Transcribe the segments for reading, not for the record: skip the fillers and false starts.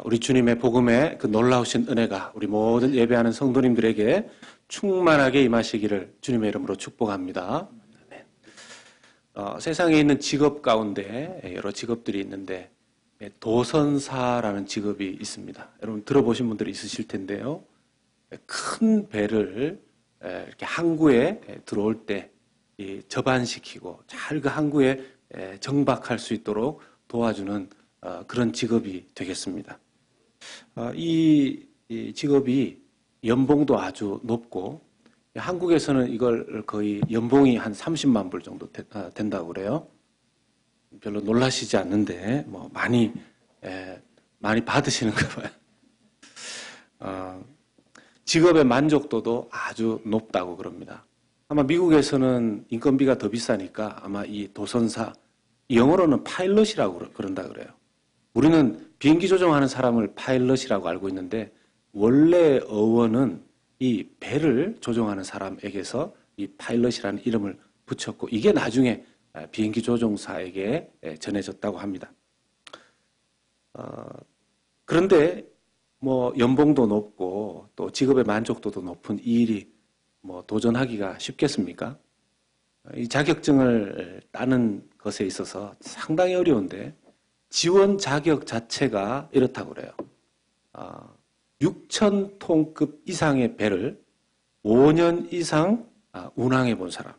우리 주님의 복음의 그 놀라우신 은혜가 우리 모든 예배하는 성도님들에게 충만하게 임하시기를 주님의 이름으로 축복합니다. 네. 세상에 있는 직업 가운데 여러 직업들이 있는데 도선사라는 직업이 있습니다. 여러분 들어보신 분들이 있으실 텐데요. 큰 배를 이렇게 항구에 들어올 때 접안시키고 잘 그 항구에 정박할 수 있도록 도와주는 그런 직업이 되겠습니다. 이 직업이 연봉도 아주 높고 한국에서는 이걸 거의 연봉이 한 30만 불 정도 된다고 그래요. 별로 놀라시지 않는데 뭐 많이 받으시는가 봐요. 직업의 만족도도 아주 높다고 그럽니다. 아마 미국에서는 인건비가 더 비싸니까 아마 이 도선사, 영어로는 파일럿이라고 그런다 그래요. 우리는 비행기 조종하는 사람을 파일럿이라고 알고 있는데 원래 어원은 이 배를 조종하는 사람에게서 이 파일럿이라는 이름을 붙였고 이게 나중에 비행기 조종사에게 전해졌다고 합니다. 그런데 뭐 연봉도 높고 또 직업의 만족도도 높은 이 일이 뭐 도전하기가 쉽겠습니까? 이 자격증을 따는 것에 있어서 상당히 어려운데 지원 자격 자체가 이렇다고 그래요. 6,000톤급 이상의 배를 5년 이상 운항해 본 사람.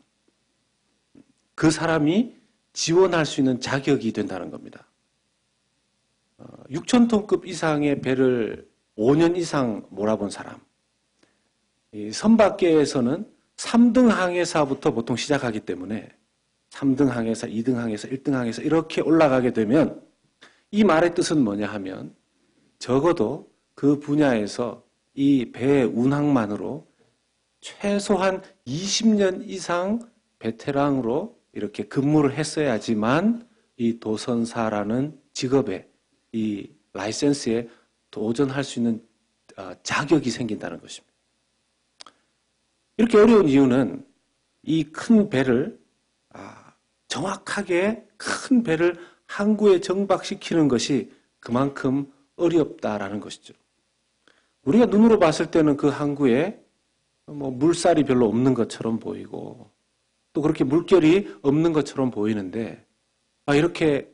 그 사람이 지원할 수 있는 자격이 된다는 겁니다. 6,000톤급 이상의 배를 5년 이상 몰아본 사람. 이 선박계에서는 3등 항해사부터 보통 시작하기 때문에 3등 항해사, 2등 항해사, 1등 항해사 이렇게 올라가게 되면 이 말의 뜻은 뭐냐 하면 적어도 그 분야에서 이 배의 운항만으로 최소한 20년 이상 베테랑으로 이렇게 근무를 했어야지만 이 도선사라는 직업에 이 라이센스에 도전할 수 있는 자격이 생긴다는 것입니다. 이렇게 어려운 이유는 이 큰 배를 정확하게 큰 배를 항구에 정박시키는 것이 그만큼 어렵다라는 것이죠. 우리가 눈으로 봤을 때는 그 항구에 뭐 물살이 별로 없는 것처럼 보이고 또 그렇게 물결이 없는 것처럼 보이는데 이렇게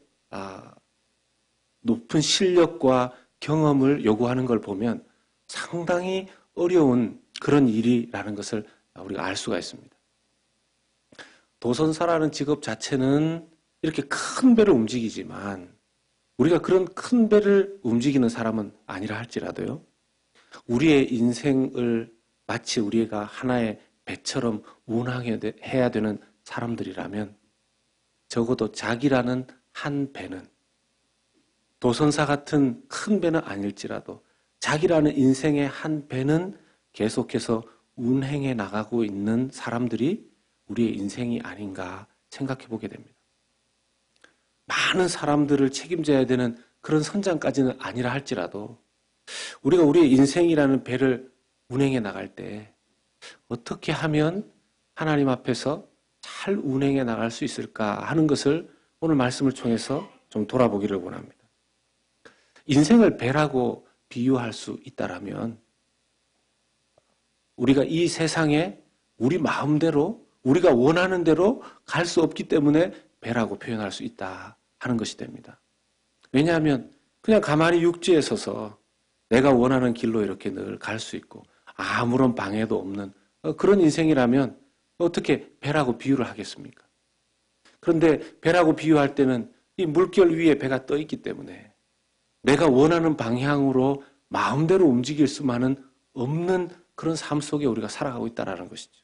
높은 실력과 경험을 요구하는 걸 보면 상당히 어려운 그런 일이라는 것을 우리가 알 수가 있습니다. 도선사라는 직업 자체는 이렇게 큰 배를 움직이지만 우리가 그런 큰 배를 움직이는 사람은 아니라 할지라도요. 우리의 인생을 마치 우리가 하나의 배처럼 운항해야 되는 사람들이라면 적어도 자기라는 한 배는 도선사 같은 큰 배는 아닐지라도 자기라는 인생의 한 배는 계속해서 운행해 나가고 있는 사람들이 우리의 인생이 아닌가 생각해 보게 됩니다. 많은 사람들을 책임져야 되는 그런 선장까지는 아니라 할지라도 우리가 우리의 인생이라는 배를 운행해 나갈 때 어떻게 하면 하나님 앞에서 잘 운행해 나갈 수 있을까 하는 것을 오늘 말씀을 통해서 좀 돌아보기를 원합니다. 인생을 배라고 비유할 수 있다라면 우리가 이 세상에 우리 마음대로 우리가 원하는 대로 갈 수 없기 때문에 배라고 표현할 수 있다 하는 것이 됩니다. 왜냐하면 그냥 가만히 육지에 서서 내가 원하는 길로 이렇게 늘 갈 수 있고 아무런 방해도 없는 그런 인생이라면 어떻게 배라고 비유를 하겠습니까? 그런데 배라고 비유할 때는 이 물결 위에 배가 떠 있기 때문에 내가 원하는 방향으로 마음대로 움직일 수만은 없는 그런 삶 속에 우리가 살아가고 있다는 것이죠.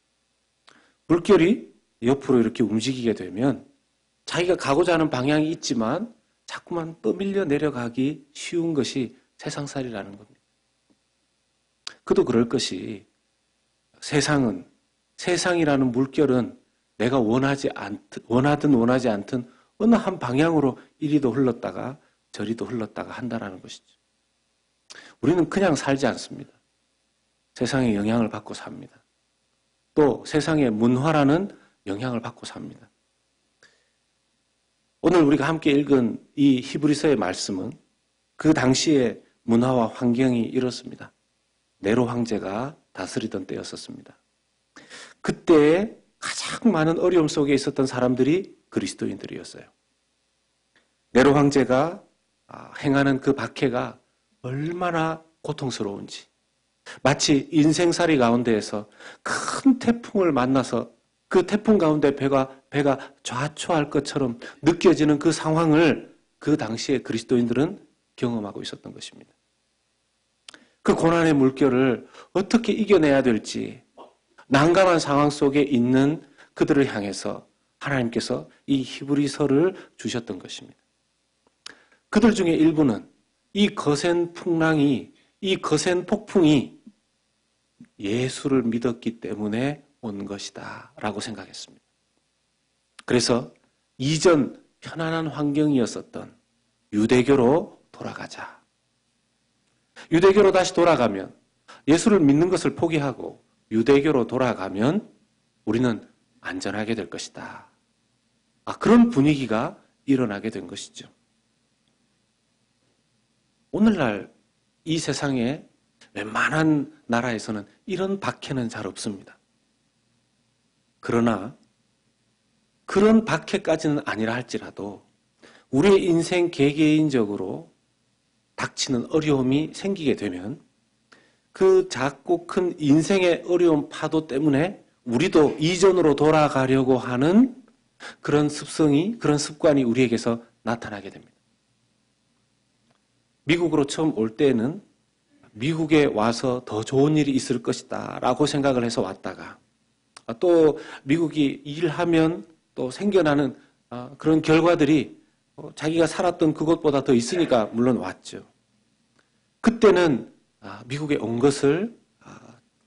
물결이 옆으로 이렇게 움직이게 되면 자기가 가고자 하는 방향이 있지만 자꾸만 떠밀려 내려가기 쉬운 것이 세상살이라는 겁니다. 그도 그럴 것이 세상이라는 물결은 내가 원하든 원하지 않든 어느 한 방향으로 이리도 흘렀다가 저리도 흘렀다가 한다는 것이죠. 우리는 그냥 살지 않습니다. 세상의 영향을 받고 삽니다. 또 세상의 문화라는 영향을 받고 삽니다. 오늘 우리가 함께 읽은 이 히브리서의 말씀은 그 당시에 문화와 환경이 이렇습니다. 네로 황제가 다스리던 때였었습니다. 그때 가장 많은 어려움 속에 있었던 사람들이 그리스도인들이었어요. 네로 황제가 행하는 그 박해가 얼마나 고통스러운지, 마치 인생살이 가운데에서 큰 태풍을 만나서 그 태풍 가운데 배가 좌초할 것처럼 느껴지는 그 상황을 그 당시에 그리스도인들은 경험하고 있었던 것입니다. 그 고난의 물결을 어떻게 이겨내야 될지 난감한 상황 속에 있는 그들을 향해서 하나님께서 이 히브리서를 주셨던 것입니다. 그들 중에 일부는 이 거센 풍랑이, 이 거센 폭풍이 예수를 믿었기 때문에 온 것이다 라고 생각했습니다. 그래서 이전 편안한 환경이었었던 유대교로 돌아가자. 유대교로 다시 돌아가면, 예수를 믿는 것을 포기하고 유대교로 돌아가면 우리는 안전하게 될 것이다. 그런 분위기가 일어나게 된 것이죠. 오늘날 이 세상에 웬만한 나라에서는 이런 박해는 잘 없습니다. 그러나 그런 박해까지는 아니라 할지라도 우리의 인생 개개인적으로 닥치는 어려움이 생기게 되면 그 작고 큰 인생의 어려움 파도 때문에 우리도 이전으로 돌아가려고 하는 그런 습성이, 그런 습관이 우리에게서 나타나게 됩니다. 미국으로 처음 올 때는 미국에 와서 더 좋은 일이 있을 것이다 라고 생각을 해서 왔다가 또 미국이 일하면 또 생겨나는 그런 결과들이 자기가 살았던 그것보다 더 있으니까 물론 왔죠. 그때는 미국에 온 것을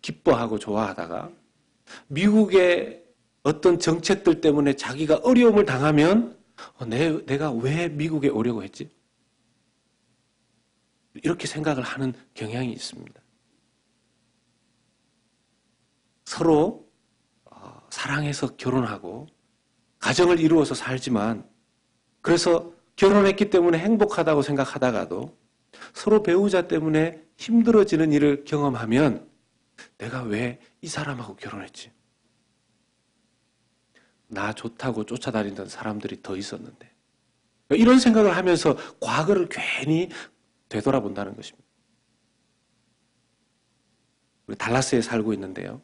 기뻐하고 좋아하다가 미국의 어떤 정책들 때문에 자기가 어려움을 당하면 내가 왜 미국에 오려고 했지? 이렇게 생각을 하는 경향이 있습니다. 서로 사랑해서 결혼하고 가정을 이루어서 살지만 그래서 결혼했기 때문에 행복하다고 생각하다가도 서로 배우자 때문에 힘들어지는 일을 경험하면 내가 왜 이 사람하고 결혼했지? 나 좋다고 쫓아다니던 사람들이 더 있었는데. 이런 생각을 하면서 과거를 괜히 되돌아본다는 것입니다. 우리 달라스에 살고 있는데요.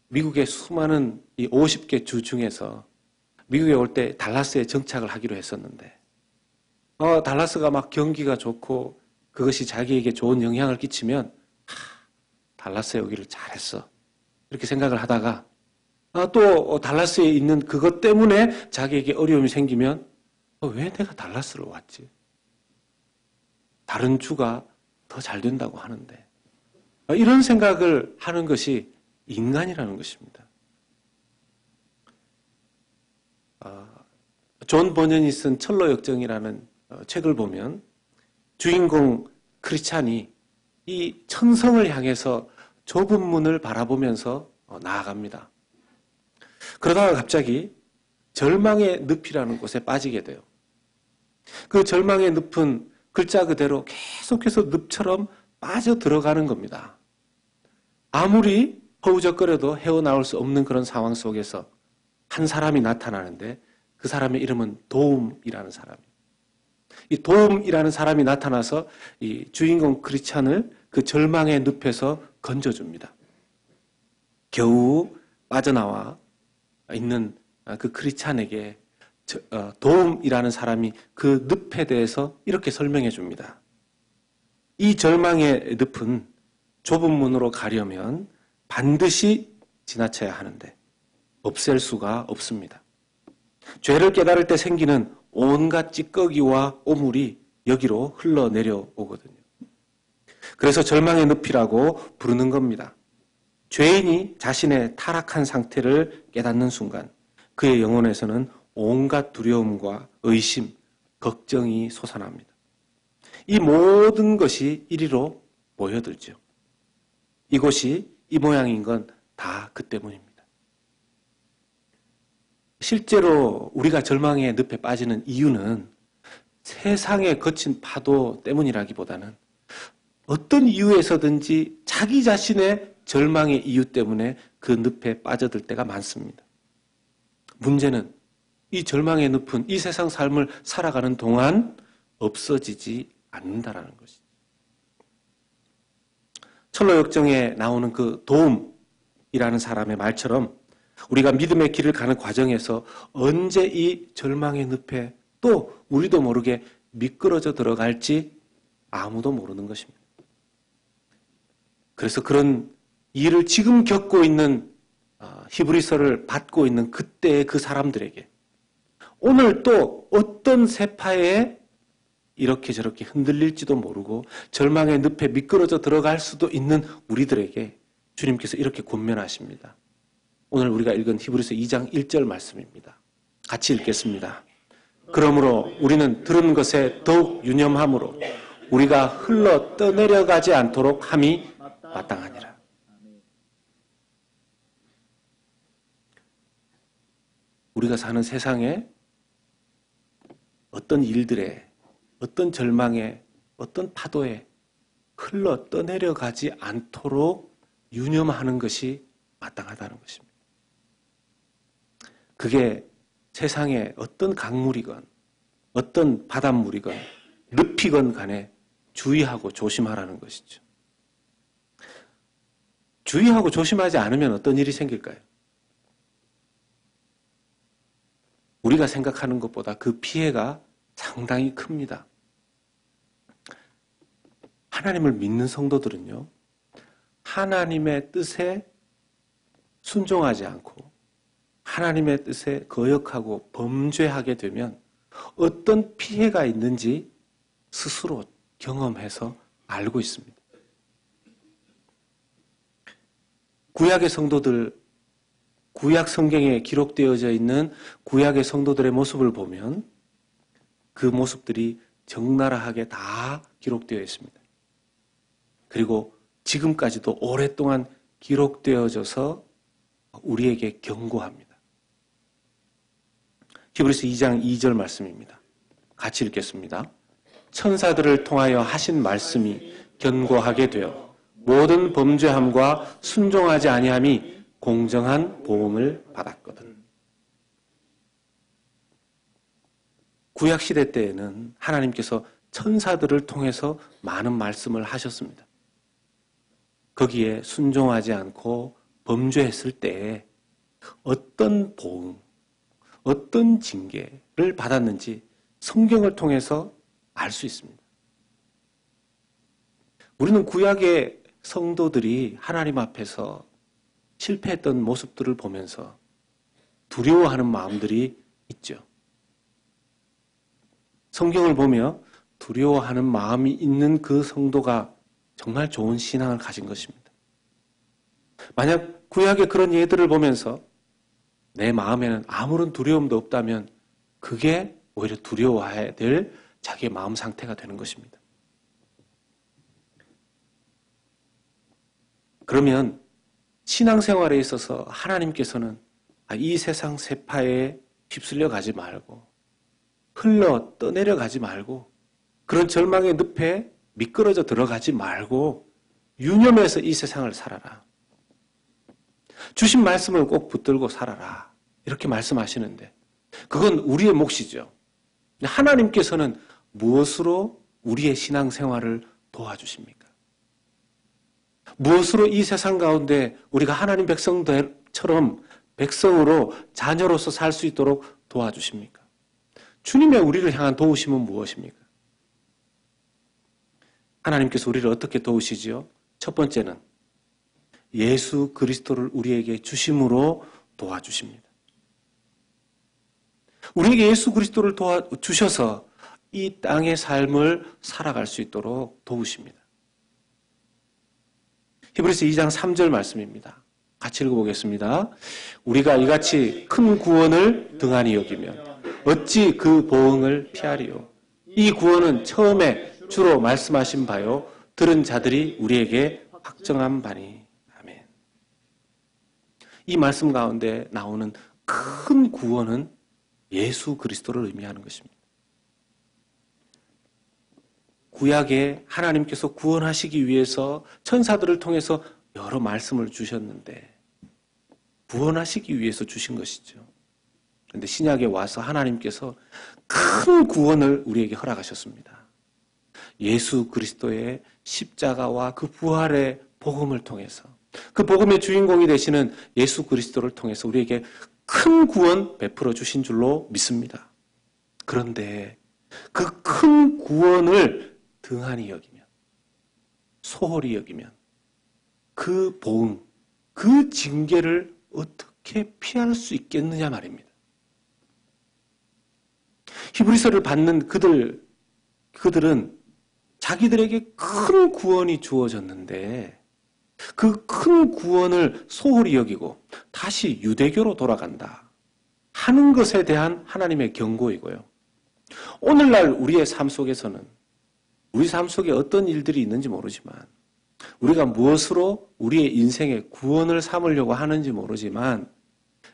미국의 수많은 이 50개 주 중에서 미국에 올 때 달라스에 정착을 하기로 했었는데 달라스가 막 경기가 좋고 그것이 자기에게 좋은 영향을 끼치면 달라스에 오기를 잘했어. 이렇게 생각을 하다가 또 달라스에 있는 그것 때문에 자기에게 어려움이 생기면 왜 내가 달라스로 왔지? 다른 주가 더 잘 된다고 하는데. 이런 생각을 하는 것이 인간이라는 것입니다. 존 버년이 쓴 철로 역정이라는 책을 보면 주인공 크리스찬이 이 천성을 향해서 좁은 문을 바라보면서 나아갑니다. 그러다가 갑자기 절망의 늪이라는 곳에 빠지게 돼요. 그 절망의 늪은 글자 그대로 계속해서 늪처럼 빠져 들어가는 겁니다. 아무리 허우적거려도 헤어나올 수 없는 그런 상황 속에서 한 사람이 나타나는데 그 사람의 이름은 도움이라는 사람이에요. 이 도움이라는 사람이 나타나서 이 주인공 크리스찬을 그 절망의 늪에서 건져줍니다. 겨우 빠져나와 있는 그 크리스찬에게 도움이라는 사람이 그 늪에 대해서 이렇게 설명해 줍니다. 이 절망의 늪은 좁은 문으로 가려면 반드시 지나쳐야 하는데 없앨 수가 없습니다. 죄를 깨달을 때 생기는 온갖 찌꺼기와 오물이 여기로 흘러내려오거든요. 그래서 절망의 늪이라고 부르는 겁니다. 죄인이 자신의 타락한 상태를 깨닫는 순간 그의 영혼에서는 온갖 두려움과 의심, 걱정이 솟아납니다. 이 모든 것이 이리로 모여들죠. 이곳이 이 모양인 건 다 그 때문입니다. 실제로 우리가 절망의 늪에 빠지는 이유는 세상에 거친 파도 때문이라기보다는 어떤 이유에서든지 자기 자신의 절망의 이유 때문에 그 늪에 빠져들 때가 많습니다. 문제는 이 절망의 늪은 이 세상 삶을 살아가는 동안 없어지지 않는다라는 것이죠. 철로 역정에 나오는 그 도움이라는 사람의 말처럼 우리가 믿음의 길을 가는 과정에서 언제 이 절망의 늪에 또 우리도 모르게 미끄러져 들어갈지 아무도 모르는 것입니다. 그래서 그런 일을 지금 겪고 있는 히브리서를 받고 있는 그때의 그 사람들에게 오늘 또 어떤 세파에 이렇게 저렇게 흔들릴지도 모르고 절망의 늪에 미끄러져 들어갈 수도 있는 우리들에게 주님께서 이렇게 권면하십니다. 오늘 우리가 읽은 히브리서 2장 1절 말씀입니다. 같이 읽겠습니다. 그러므로 우리는 들은 것에 더욱 유념함으로 우리가 흘러 떠내려가지 않도록 함이 마땅하니라. 우리가 사는 세상에 어떤 일들에, 어떤 절망에, 어떤 파도에 흘러 떠내려가지 않도록 유념하는 것이 마땅하다는 것입니다. 그게 세상에 어떤 강물이건 어떤 바닷물이건 늪이건 간에 주의하고 조심하라는 것이죠. 주의하고 조심하지 않으면 어떤 일이 생길까요? 우리가 생각하는 것보다 그 피해가 상당히 큽니다. 하나님을 믿는 성도들은요, 하나님의 뜻에 순종하지 않고 하나님의 뜻에 거역하고 범죄하게 되면 어떤 피해가 있는지 스스로 경험해서 알고 있습니다. 구약의 성도들, 구약 성경에 기록되어져 있는 구약의 성도들의 모습을 보면 그 모습들이 적나라하게 다 기록되어 있습니다. 그리고 지금까지도 오랫동안 기록되어져서 우리에게 경고합니다. 히브리서 2장 2절 말씀입니다. 같이 읽겠습니다. 천사들을 통하여 하신 말씀이 견고하게 되어 모든 범죄함과 순종하지 아니함이 공정한 보응을 받았거든. 구약시대 때에는 하나님께서 천사들을 통해서 많은 말씀을 하셨습니다. 거기에 순종하지 않고 범죄했을 때에 어떤 보응, 어떤 징계를 받았는지 성경을 통해서 알 수 있습니다. 우리는 구약의 성도들이 하나님 앞에서 실패했던 모습들을 보면서 두려워하는 마음들이 있죠. 성경을 보며 두려워하는 마음이 있는 그 성도가 정말 좋은 신앙을 가진 것입니다. 만약 구약의 그런 예들을 보면서 내 마음에는 아무런 두려움도 없다면 그게 오히려 두려워해야 될 자기의 마음 상태가 되는 것입니다. 그러면 신앙생활에 있어서 하나님께서는 이 세상 세파에 휩쓸려 가지 말고 흘러 떠내려가지 말고 그런 절망의 늪에 미끄러져 들어가지 말고 유념해서 이 세상을 살아라. 주신 말씀을 꼭 붙들고 살아라. 이렇게 말씀하시는데 그건 우리의 몫이죠. 하나님께서는 무엇으로 우리의 신앙생활을 도와주십니까? 무엇으로 이 세상 가운데 우리가 하나님 백성들처럼 백성으로 자녀로서 살 수 있도록 도와주십니까? 주님의 우리를 향한 도우심은 무엇입니까? 하나님께서 우리를 어떻게 도우시지요? 첫 번째는 예수 그리스도를 우리에게 주심으로 도와주십니다. 우리에게 예수 그리스도를 도와주셔서 이 땅의 삶을 살아갈 수 있도록 도우십니다. 히브리서 2장 3절 말씀입니다. 같이 읽어보겠습니다. 우리가 이같이 큰 구원을 등한히 여기면 어찌 그 보응을 피하리요. 이 구원은 처음에 주로 말씀하신 바요 들은 자들이 우리에게 확정한 바니. 아멘. 이 말씀 가운데 나오는 큰 구원은 예수 그리스도를 의미하는 것입니다. 구약에 하나님께서 구원하시기 위해서 천사들을 통해서 여러 말씀을 주셨는데 구원하시기 위해서 주신 것이죠. 그런데 신약에 와서 하나님께서 큰 구원을 우리에게 허락하셨습니다. 예수 그리스도의 십자가와 그 부활의 복음을 통해서 그 복음의 주인공이 되시는 예수 그리스도를 통해서 우리에게 큰 구원 베풀어 주신 줄로 믿습니다. 그런데 그 큰 구원을 등한히 여기면, 소홀히 여기면 그 보응, 그 징계를 어떻게 피할 수 있겠느냐 말입니다. 히브리서를 받는 그들은 자기들에게 큰 구원이 주어졌는데 그 큰 구원을 소홀히 여기고 다시 유대교로 돌아간다 하는 것에 대한 하나님의 경고이고요. 오늘날 우리의 삶 속에서는 우리 삶 속에 어떤 일들이 있는지 모르지만 우리가 무엇으로 우리의 인생의 구원을 삼으려고 하는지 모르지만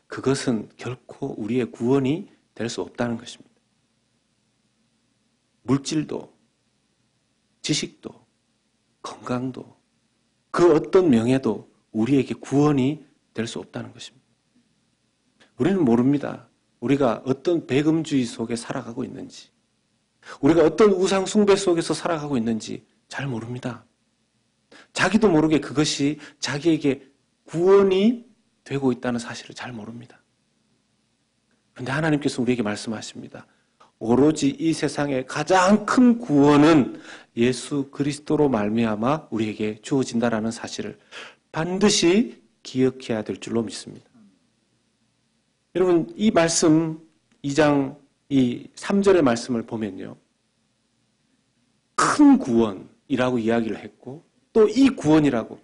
그것은 결코 우리의 구원이 될 수 없다는 것입니다. 물질도, 지식도, 건강도, 그 어떤 명예도 우리에게 구원이 될 수 없다는 것입니다. 우리는 모릅니다. 우리가 어떤 배금주의 속에 살아가고 있는지, 우리가 어떤 우상 숭배 속에서 살아가고 있는지 잘 모릅니다. 자기도 모르게 그것이 자기에게 구원이 되고 있다는 사실을 잘 모릅니다. 그런데 하나님께서 우리에게 말씀하십니다. 오로지 이 세상의 가장 큰 구원은 예수 그리스도로 말미암아 우리에게 주어진다라는 사실을 반드시 기억해야 될 줄로 믿습니다. 여러분, 이 말씀 2장 이 3절의 말씀을 보면요. 큰 구원이라고 이야기를 했고 또 이 구원이라고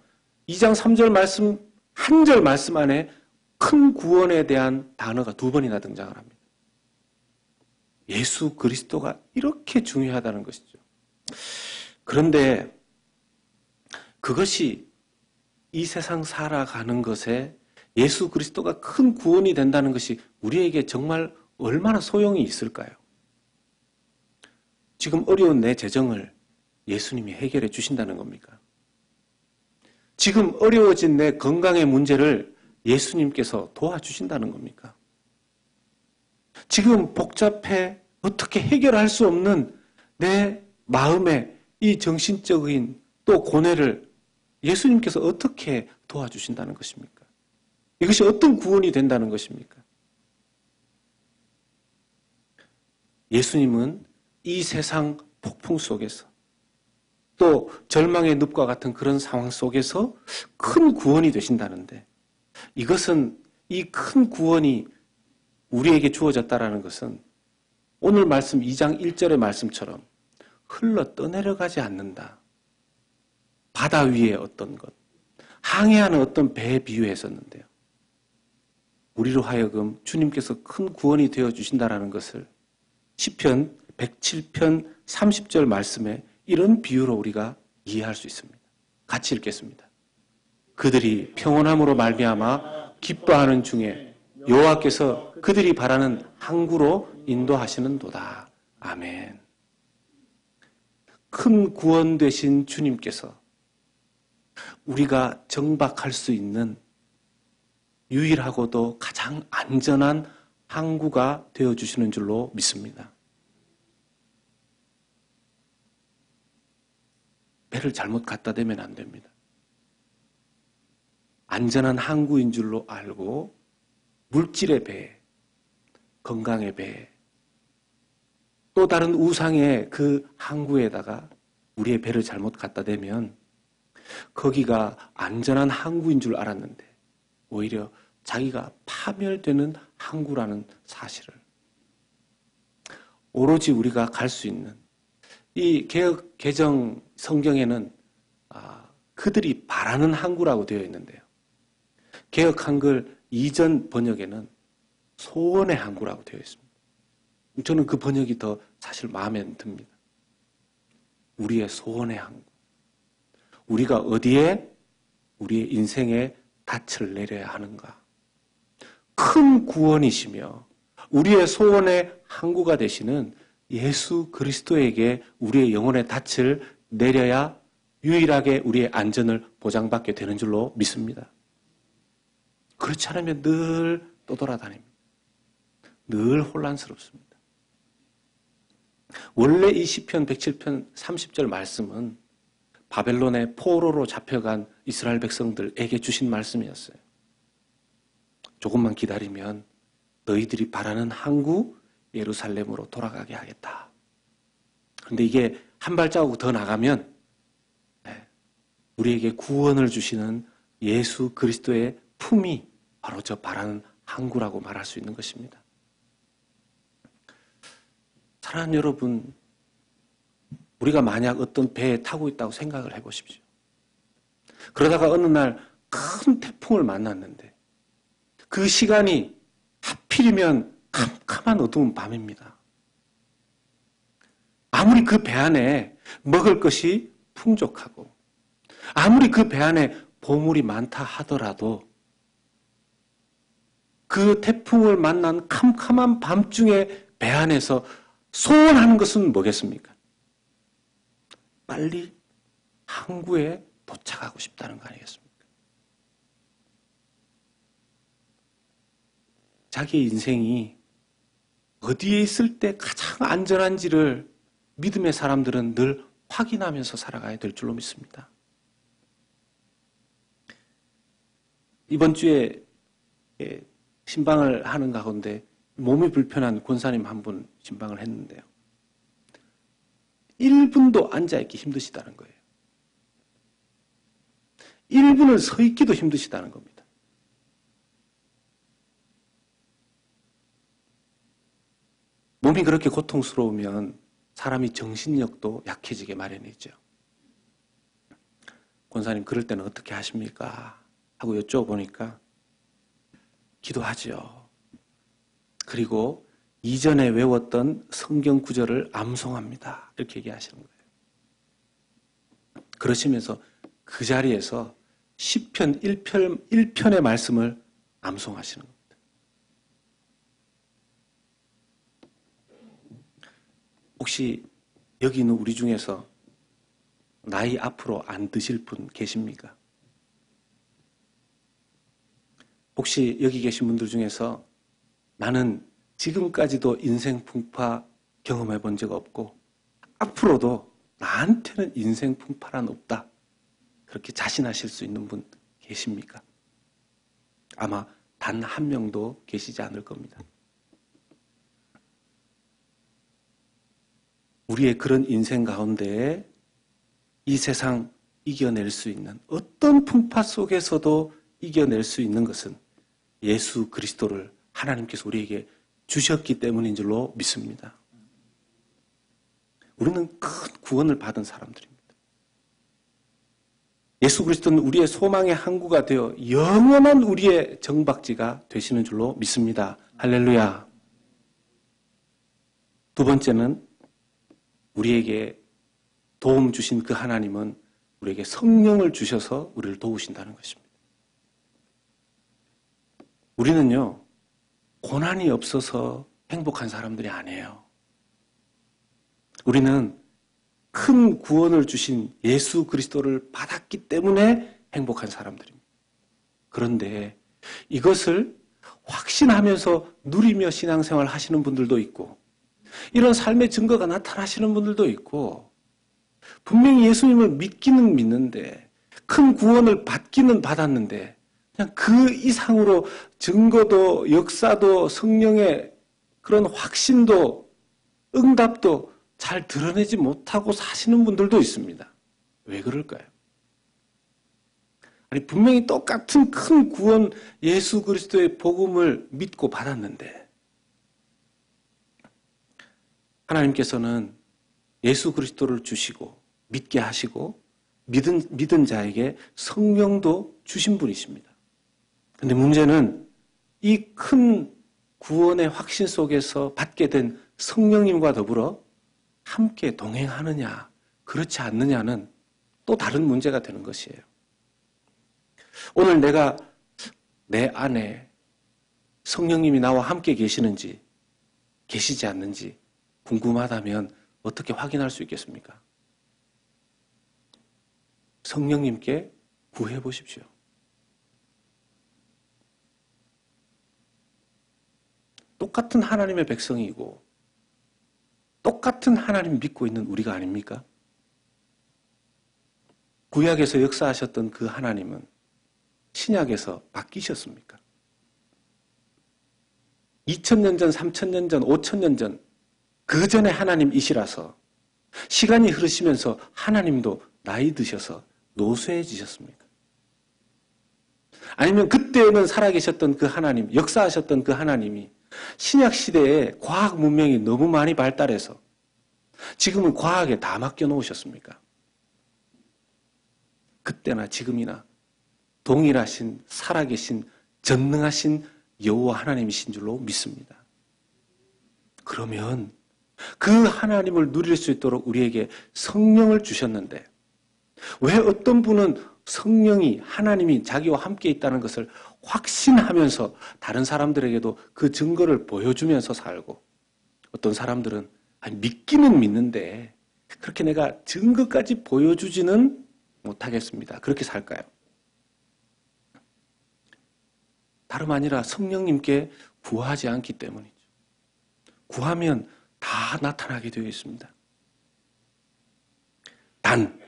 2장 3절 말씀 한 절 말씀 안에 큰 구원에 대한 단어가 2번이나 등장을 합니다. 예수 그리스도가 이렇게 중요하다는 것이죠. 그런데 그것이 이 세상 살아가는 것에 예수 그리스도가 큰 구원이 된다는 것이 우리에게 정말 얼마나 소용이 있을까요? 지금 어려운 내 재정을 예수님이 해결해 주신다는 겁니까? 지금 어려워진 내 건강의 문제를 예수님께서 도와주신다는 겁니까? 지금 복잡해 어떻게 해결할 수 없는 내 마음의 이 정신적인 또 고뇌를 예수님께서 어떻게 도와주신다는 것입니까? 이것이 어떤 구원이 된다는 것입니까? 예수님은 이 세상 폭풍 속에서 또 절망의 늪과 같은 그런 상황 속에서 큰 구원이 되신다는데 이것은 이 큰 구원이 우리에게 주어졌다라는 것은 오늘 말씀 2장 1절의 말씀처럼 흘러 떠내려가지 않는다. 바다 위에 어떤 것, 항해하는 어떤 배에 비유했었는데요. 우리로 하여금 주님께서 큰 구원이 되어주신다라는 것을 시편 107편 30절 말씀에 이런 비유로 우리가 이해할 수 있습니다. 같이 읽겠습니다. 그들이 평온함으로 말미암아 기뻐하는 중에 여호와께서 그들이 바라는 항구로 인도하시는도다. 아멘. 큰 구원 되신 주님께서 우리가 정박할 수 있는 유일하고도 가장 안전한 항구가 되어주시는 줄로 믿습니다. 배를 잘못 갖다 대면 안 됩니다. 안전한 항구인 줄로 알고 물질의 배, 건강의 배, 또 다른 우상의 그 항구에다가 우리의 배를 잘못 갖다 대면 거기가 안전한 항구인 줄 알았는데 오히려 자기가 파멸되는 항구라는 사실을 오로지 우리가 갈 수 있는 이 개역 개정 성경에는 그들이 바라는 항구라고 되어 있는데요. 개역 한글 이전 번역에는 소원의 항구라고 되어 있습니다. 저는 그 번역이 더 사실 마음에 듭니다. 우리의 소원의 항구. 우리가 어디에 우리의 인생에 닻을 내려야 하는가. 큰 구원이시며 우리의 소원의 항구가 되시는 예수 그리스도에게 우리의 영혼의 닻을 내려야 유일하게 우리의 안전을 보장받게 되는 줄로 믿습니다. 그렇지 않으면 늘 떠돌아다닙니다. 늘 혼란스럽습니다. 원래 이 시편 107편 30절 말씀은 바벨론의 포로로 잡혀간 이스라엘 백성들에게 주신 말씀이었어요. 조금만 기다리면 너희들이 바라는 항구 예루살렘으로 돌아가게 하겠다. 그런데 이게 한 발자국 더 나가면 우리에게 구원을 주시는 예수 그리스도의 품이 바로 저 바라는 항구라고 말할 수 있는 것입니다. 사랑하는 여러분, 우리가 만약 어떤 배에 타고 있다고 생각을 해보십시오. 그러다가 어느 날 큰 태풍을 만났는데 그 시간이 하필이면 캄캄한 어두운 밤입니다. 아무리 그 배 안에 먹을 것이 풍족하고 아무리 그 배 안에 보물이 많다 하더라도 그 태풍을 만난 캄캄한 밤중에 배 안에서 소원하는 것은 뭐겠습니까? 빨리 항구에 도착하고 싶다는 거 아니겠습니까? 자기의 인생이 어디에 있을 때 가장 안전한지를 믿음의 사람들은 늘 확인하면서 살아가야 될 줄로 믿습니다. 이번 주에 신방을 하는 가운데 몸이 불편한 권사님 한 분 신방을 했는데요. 1분도 앉아있기 힘드시다는 거예요. 1분을 서 있기도 힘드시다는 겁니다. 몸이 그렇게 고통스러우면 사람이 정신력도 약해지게 마련이죠. 권사님 그럴 때는 어떻게 하십니까? 하고 여쭤보니까 기도하죠. 그리고 이전에 외웠던 성경 구절을 암송합니다. 이렇게 얘기하시는 거예요. 그러시면서 그 자리에서 시편 1편의 말씀을 암송하시는 겁니다. 혹시 여기 있는 우리 중에서 나이 앞으로 안 드실 분 계십니까? 혹시 여기 계신 분들 중에서 나는 지금까지도 인생 풍파 경험해 본 적 없고 앞으로도 나한테는 인생 풍파란 없다. 그렇게 자신하실 수 있는 분 계십니까? 아마 단 한 명도 계시지 않을 겁니다. 우리의 그런 인생 가운데 이 세상 이겨낼 수 있는 어떤 풍파 속에서도 이겨낼 수 있는 것은 예수 그리스도를 하나님께서 우리에게 주셨기 때문인 줄로 믿습니다. 우리는 큰 구원을 받은 사람들입니다. 예수 그리스도는 우리의 소망의 항구가 되어 영원한 우리의 정박지가 되시는 줄로 믿습니다. 할렐루야. 두 번째는 우리에게 도움 주신 그 하나님은 우리에게 성령을 주셔서 우리를 도우신다는 것입니다. 우리는요, 고난이 없어서 행복한 사람들이 아니에요. 우리는 큰 구원을 주신 예수 그리스도를 받았기 때문에 행복한 사람들입니다. 그런데 이것을 확신하면서 누리며 신앙생활 하시는 분들도 있고 이런 삶의 증거가 나타나시는 분들도 있고 분명히 예수님을 믿기는 믿는데 큰 구원을 받기는 받았는데 그냥 그 이상으로 증거도 역사도 성령의 그런 확신도 응답도 잘 드러내지 못하고 사시는 분들도 있습니다. 왜 그럴까요? 아니 분명히 똑같은 큰 구원 예수 그리스도의 복음을 믿고 받았는데 하나님께서는 예수 그리스도를 주시고 믿게 하시고 믿은 자에게 성령도 주신 분이십니다. 그런데 문제는 이 큰 구원의 확신 속에서 받게 된 성령님과 더불어 함께 동행하느냐 그렇지 않느냐는 또 다른 문제가 되는 것이에요. 오늘 내가 내 안에 성령님이 나와 함께 계시는지 계시지 않는지 궁금하다면 어떻게 확인할 수 있겠습니까? 성령님께 구해 보십시오. 똑같은 하나님의 백성이고 똑같은 하나님 믿고 있는 우리가 아닙니까? 구약에서 역사하셨던 그 하나님은 신약에서 바뀌셨습니까? 2000년 전, 3000년 전, 5000년 전, 그 전에 하나님이시라서 시간이 흐르시면서 하나님도 나이 드셔서 노쇠해지셨습니까? 아니면 그때는 살아계셨던 그 하나님, 역사하셨던 그 하나님이 신약시대에 과학 문명이 너무 많이 발달해서 지금은 과학에 다 맡겨놓으셨습니까? 그때나 지금이나 동일하신, 살아계신, 전능하신 여호와 하나님이신 줄로 믿습니다. 그러면 그 하나님을 누릴 수 있도록 우리에게 성령을 주셨는데 왜 어떤 분은 성령이 하나님이 자기와 함께 있다는 것을 확신하면서 다른 사람들에게도 그 증거를 보여주면서 살고 어떤 사람들은 믿기는 믿는데 그렇게 내가 증거까지 보여주지는 못하겠습니다. 그렇게 살까요? 다름 아니라 성령님께 구하지 않기 때문이죠. 구하면 다 나타나게 되어 있습니다. 단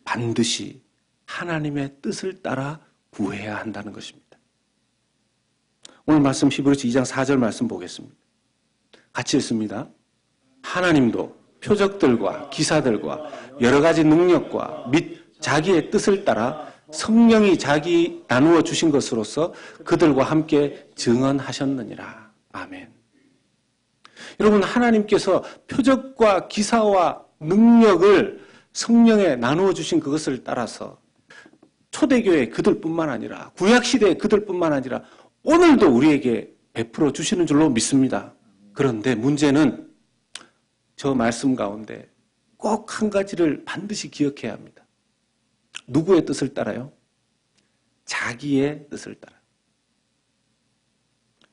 반드시 하나님의 뜻을 따라 구해야 한다는 것입니다. 오늘 말씀 히브리서 2장 4절 말씀 보겠습니다. 같이 읽습니다. 하나님도 표적들과 기사들과 여러 가지 능력과 및 자기의 뜻을 따라 성령이 자기 나누어 주신 것으로서 그들과 함께 증언하셨느니라. 아멘. 여러분, 하나님께서 표적과 기사와 능력을 성령에 나누어 주신 그것을 따라서 초대교회 그들뿐만 아니라 구약시대의 그들뿐만 아니라 오늘도 우리에게 베풀어 주시는 줄로 믿습니다. 그런데 문제는 저 말씀 가운데 꼭 한 가지를 반드시 기억해야 합니다. 누구의 뜻을 따라요? 자기의 뜻을 따라.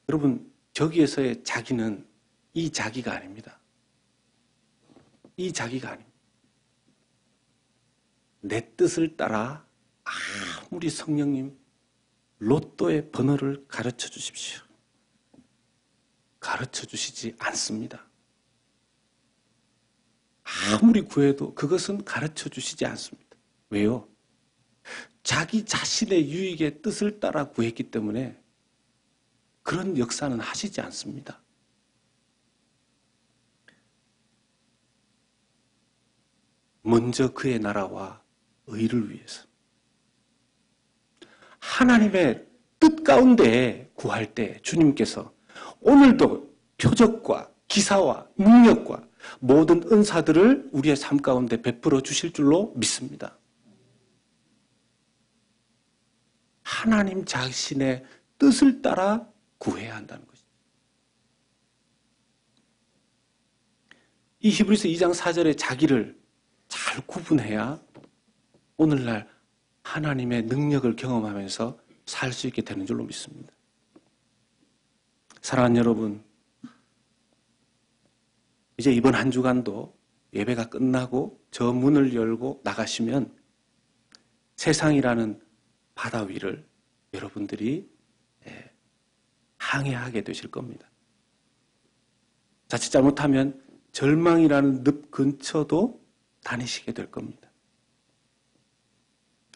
여러분, 저기에서의 자기는 이 자기가 아닙니다. 이 자기가 아닙니다. 내 뜻을 따라 아무리 성령님 로또의 번호를 가르쳐 주십시오. 가르쳐 주시지 않습니다. 아무리 구해도 그것은 가르쳐 주시지 않습니다. 왜요? 자기 자신의 유익의 뜻을 따라 구했기 때문에 그런 역사는 하시지 않습니다. 먼저 그의 나라와 의를 위해서 하나님의 뜻 가운데 구할 때 주님께서 오늘도 표적과 기사와 능력과 모든 은사들을 우리의 삶 가운데 베풀어 주실 줄로 믿습니다. 하나님 자신의 뜻을 따라 구해야 한다는 것이죠. 이 히브리서 2장 4절의 자기를 잘 구분해야 오늘날 하나님의 능력을 경험하면서 살 수 있게 되는 줄로 믿습니다. 사랑하는 여러분, 이제 이번 한 주간도 예배가 끝나고 저 문을 열고 나가시면 세상이라는 바다 위를 여러분들이 항해하게 되실 겁니다. 자칫 잘못하면 절망이라는 늪 근처도 다니시게 될 겁니다.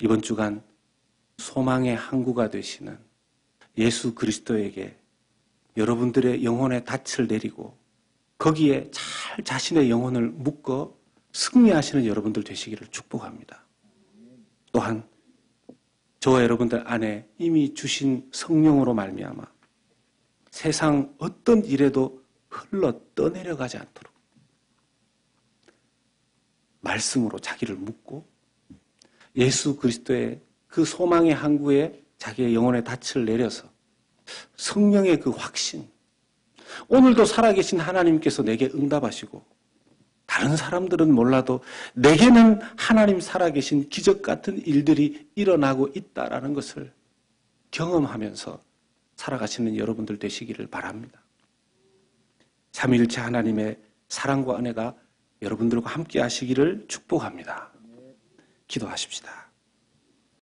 이번 주간 소망의 항구가 되시는 예수 그리스도에게 여러분들의 영혼의 닻을 내리고 거기에 잘 자신의 영혼을 묶어 승리하시는 여러분들 되시기를 축복합니다. 또한 저와 여러분들 안에 이미 주신 성령으로 말미암아 세상 어떤 일에도 흘러 떠내려가지 않도록 말씀으로 자기를 묶고 예수 그리스도의 그 소망의 항구에 자기의 영혼의 닻을 내려서 성령의 그 확신, 오늘도 살아계신 하나님께서 내게 응답하시고 다른 사람들은 몰라도 내게는 하나님 살아계신 기적 같은 일들이 일어나고 있다라는 것을 경험하면서 살아가시는 여러분들 되시기를 바랍니다. 삼위일체 하나님의 사랑과 은혜가 여러분들과 함께 하시기를 축복합니다. 기도하십시다.